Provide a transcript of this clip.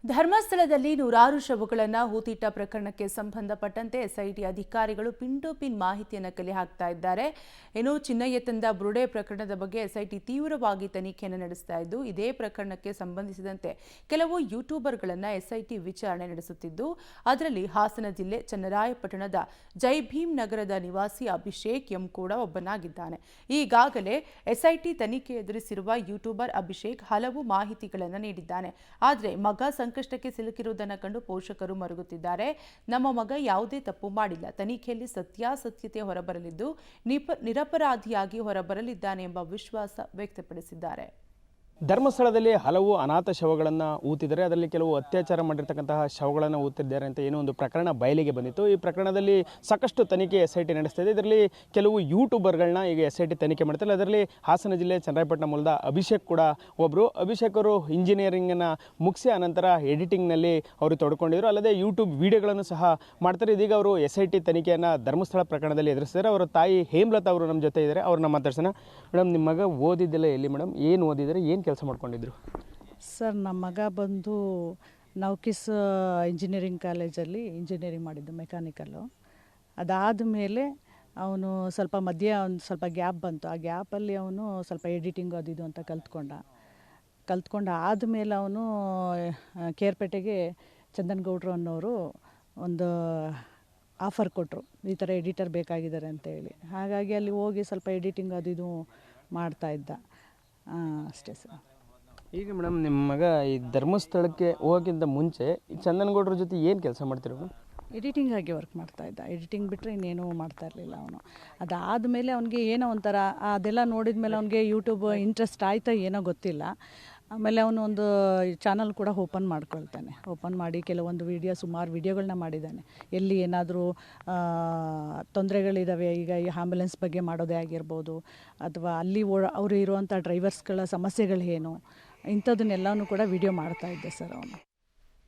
ಧರ್ಮಸ್ಥಳದಲ್ಲಿ ನೂರಾರು ಶವಗಳನ್ನು ಹೂತಿಟ್ಟ ಪ್ರಕರಣಕ್ಕೆ ಸಂಬಂಧಪಟ್ಟಂತೆ ಎಸ್ಐಟಿ ಅಧಿಕಾರಿಗಳು ಪಿನ್ ಟು ಪಿನ್ ಮಾಹಿತಿಯನ್ನು ಕಲೆ ಹಾಕ್ತಾ ಇದ್ದಾರೆ. ಇನ್ನು ಚಿನ್ನಯ್ಯ ತಂದ ಬುರುಡೆ ಪ್ರಕರಣದ ಬಗ್ಗೆ ಎಸ್ಐಟಿ ತೀವ್ರವಾಗಿ ತನಿಖೆಯನ್ನು ನಡೆಸ್ತಾ ಇದ್ದು, ಇದೇ ಪ್ರಕರಣಕ್ಕೆ ಸಂಬಂಧಿಸಿದಂತೆ ಕೆಲವು ಯೂಟ್ಯೂಬರ್ಗಳನ್ನು ಎಸ್ಐಟಿ ವಿಚಾರಣೆ ನಡೆಸುತ್ತಿದ್ದು, ಅದರಲ್ಲಿ ಹಾಸನ ಜಿಲ್ಲೆ ಚನ್ನರಾಯಪಟ್ಟಣದ ಜೈ ಭೀಮ್ ನಗರದ ನಿವಾಸಿ ಅಭಿಷೇಕ್ ಎಂ ಕೂಡ ಒಬ್ಬನಾಗಿದ್ದಾನೆ. ಈಗಾಗಲೇ ಎಸ್ಐಟಿ ತನಿಖೆ ಎದುರಿಸಿರುವ ಯೂಟ್ಯೂಬರ್ ಅಭಿಷೇಕ್ ಹಲವು ಮಾಹಿತಿಗಳನ್ನು ನೀಡಿದ್ದಾನೆ. ಆದರೆ ಮಗ ಸಂಕಷ್ಟಕ್ಕೆ ಸಿಲುಕಿರುವುದನ್ನು ಕಂಡು ಪೋಷಕರು ಮರುಗುತ್ತಿದ್ದಾರೆ. ನಮ್ಮ ಮಗ ಯಾವುದೇ ತಪ್ಪು ಮಾಡಿಲ್ಲ, ತನಿಖೆಯಲ್ಲಿ ಸತ್ಯಾಸತ್ಯತೆ ಹೊರಬರಲಿದ್ದು ನಿರಪರಾಧಿಯಾಗಿ ಹೊರಬರಲಿದ್ದಾನೆ ಎಂಬ ವಿಶ್ವಾಸ ವ್ಯಕ್ತಪಡಿಸಿದ್ದಾರೆ. ಧರ್ಮಸ್ಥಳದಲ್ಲಿ ಹಲವು ಅನಾಥ ಶವಗಳನ್ನು ಊತಿದ್ದಾರೆ. ಅದರಲ್ಲಿ ಕೆಲವು ಅತ್ಯಾಚಾರ ಮಾಡಿರ್ತಕ್ಕಂತಹ ಶವಗಳನ್ನು ಊತಿದ್ದಾರೆ ಅಂತ ಏನೋ ಒಂದು ಪ್ರಕರಣ ಬಯಲಿಗೆ ಬಂದಿತ್ತು. ಈ ಪ್ರಕರಣದಲ್ಲಿ ಸಾಕಷ್ಟು ತನಿಖೆ ಎಸ್ಐಟಿ ನಡೆಸ್ತಾ ಇದೆ. ಇದರಲ್ಲಿ ಕೆಲವು ಯೂಟ್ಯೂಬರ್ಗಳನ್ನ ಈಗ ಎಸ್ಐಟಿ ತನಿಖೆ ಮಾಡ್ತಾರೆ. ಅದರಲ್ಲಿ ಹಾಸನ ಜಿಲ್ಲೆ ಚನ್ನರಾಯಪಟ್ಟಣ ಮೂಲದ ಅಭಿಷೇಕ್ ಕೂಡ ಒಬ್ಬರು. ಅಭಿಷೇಕ್ ಅವರು ಇಂಜಿನಿಯರಿಂಗನ್ನು ಮುಗಿಸಿ ಅನಂತರ ಎಡಿಟಿಂಗ್ನಲ್ಲಿ ಅವರು ತೊಡ್ಕೊಂಡಿದ್ರು. ಅಲ್ಲದೆ ಯೂಟ್ಯೂಬ್ ವಿಡಿಯೋಗಳನ್ನು ಸಹ ಮಾಡ್ತಾರೆ. ಇದೀಗ ಅವರು ಎಸ್ಐಟಿ ತನಿಖೆಯನ್ನು ಧರ್ಮಸ್ಥಳ ಪ್ರಕರಣದಲ್ಲಿ ಎದುರಿಸ್ತಾರೆ. ಅವರ ತಾಯಿ ಹೇಮಲತಾ ಅವರು ನಮ್ಮ ಜೊತೆ ಇದ್ದಾರೆ. ಅವ್ರನ್ನ ಮಾತಾಡ್ಸೋಣ. ಮೇಡಮ್, ನಿಮ್ಮ ಮಗ ಓದಿದ್ದೆಲ್ಲ ಎಲ್ಲಿ ಮೇಡಮ್? ಏನು ಓದಿದರೆ, ಏನು ಕೆಲಸ ಮಾಡ್ಕೊಂಡಿದ್ರು? ಸರ್, ನಮ್ಮ ಮಗ ಬಂದು ನೌಕಿಸ್ ಇಂಜಿನಿಯರಿಂಗ್ ಕಾಲೇಜಲ್ಲಿ ಇಂಜಿನಿಯರಿಂಗ್ ಮಾಡಿದ್ದು, ಮೆಕ್ಯಾನಿಕಲ್ಲು. ಅದಾದ ಮೇಲೆ ಅವನು ಸ್ವಲ್ಪ ಮಧ್ಯ ಒಂದು ಸ್ವಲ್ಪ ಗ್ಯಾಪ್ ಬಂತು. ಆ ಗ್ಯಾಪಲ್ಲಿ ಅವನು ಸ್ವಲ್ಪ ಎಡಿಟಿಂಗು ಅದು ಇದು ಅಂತ ಕಲ್ತ್ಕೊಂಡು ಆದಮೇಲೆ ಅವನು ಕೇರ್ಪೇಟೆಗೆ ಚಂದನ್ಗೌಡರು ಅನ್ನೋರು ಒಂದು ಆಫರ್ ಕೊಟ್ಟರು, ಈ ಥರ ಎಡಿಟರ್ ಬೇಕಾಗಿದ್ದಾರೆ ಅಂತೇಳಿ. ಹಾಗಾಗಿ ಅಲ್ಲಿ ಹೋಗಿ ಸ್ವಲ್ಪ ಎಡಿಟಿಂಗ್ ಅದು ಇದು ಮಾಡ್ತಾಯಿದ್ದ. ಅಷ್ಟೇ ಸರ್. ಈಗ ಮೇಡಮ್, ನಿಮ್ಮ ಮಗ ಈ ಧರ್ಮಸ್ಥಳಕ್ಕೆ ಹೋಗೋಕ್ಕಿಂತ ಮುಂಚೆ ಈ ಚಂದನ್ಗೌಡ್ರ ಜೊತೆ ಏನು ಕೆಲಸ ಮಾಡ್ತಿರೋ ಮೇಡಮ್? ಎಡಿಟಿಂಗ್ ಆಗಿ ವರ್ಕ್ ಮಾಡ್ತಾಯಿದ್ದ. ಎಡಿಟಿಂಗ್ ಬಿಟ್ಟರೆ ಇನ್ನೇನೂ ಮಾಡ್ತಾ ಇರಲಿಲ್ಲ ಅವನು. ಅದಾದಮೇಲೆ ಅವನಿಗೆ ಏನೋ ಒಂಥರ ಅದೆಲ್ಲ ನೋಡಿದ ಮೇಲೆ ಅವನಿಗೆ ಯೂಟ್ಯೂಬ್ ಇಂಟ್ರೆಸ್ಟ್ ಆಯಿತಾ ಏನೋ ಗೊತ್ತಿಲ್ಲ. ಆಮೇಲೆ ಅವನು ಒಂದು ಚಾನಲ್ ಕೂಡ ಓಪನ್ ಮಾಡ್ಕೊಳ್ತಾನೆ. ಓಪನ್ ಮಾಡಿ ಕೆಲವೊಂದು ಸುಮಾರು ವೀಡಿಯೋಗಳನ್ನ ಮಾಡಿದ್ದಾನೆ. ಎಲ್ಲಿ ಏನಾದರೂ ತೊಂದರೆಗಳಿದ್ದಾವೆ, ಈಗ ಈ ಆಂಬ್ಯುಲೆನ್ಸ್ ಬಗ್ಗೆ ಮಾಡೋದೇ ಆಗಿರ್ಬೋದು, ಅಥವಾ ಅಲ್ಲಿ ಅವರು ಇರುವಂಥ ಡ್ರೈವರ್ಸ್ಗಳ ಸಮಸ್ಯೆಗಳು ಏನು, ಇಂಥದ್ದನ್ನೆಲ್ಲನೂ ಕೂಡ ವಿಡಿಯೋ ಮಾಡ್ತಾಯಿದ್ದೆ ಸರ್ ಅವನು.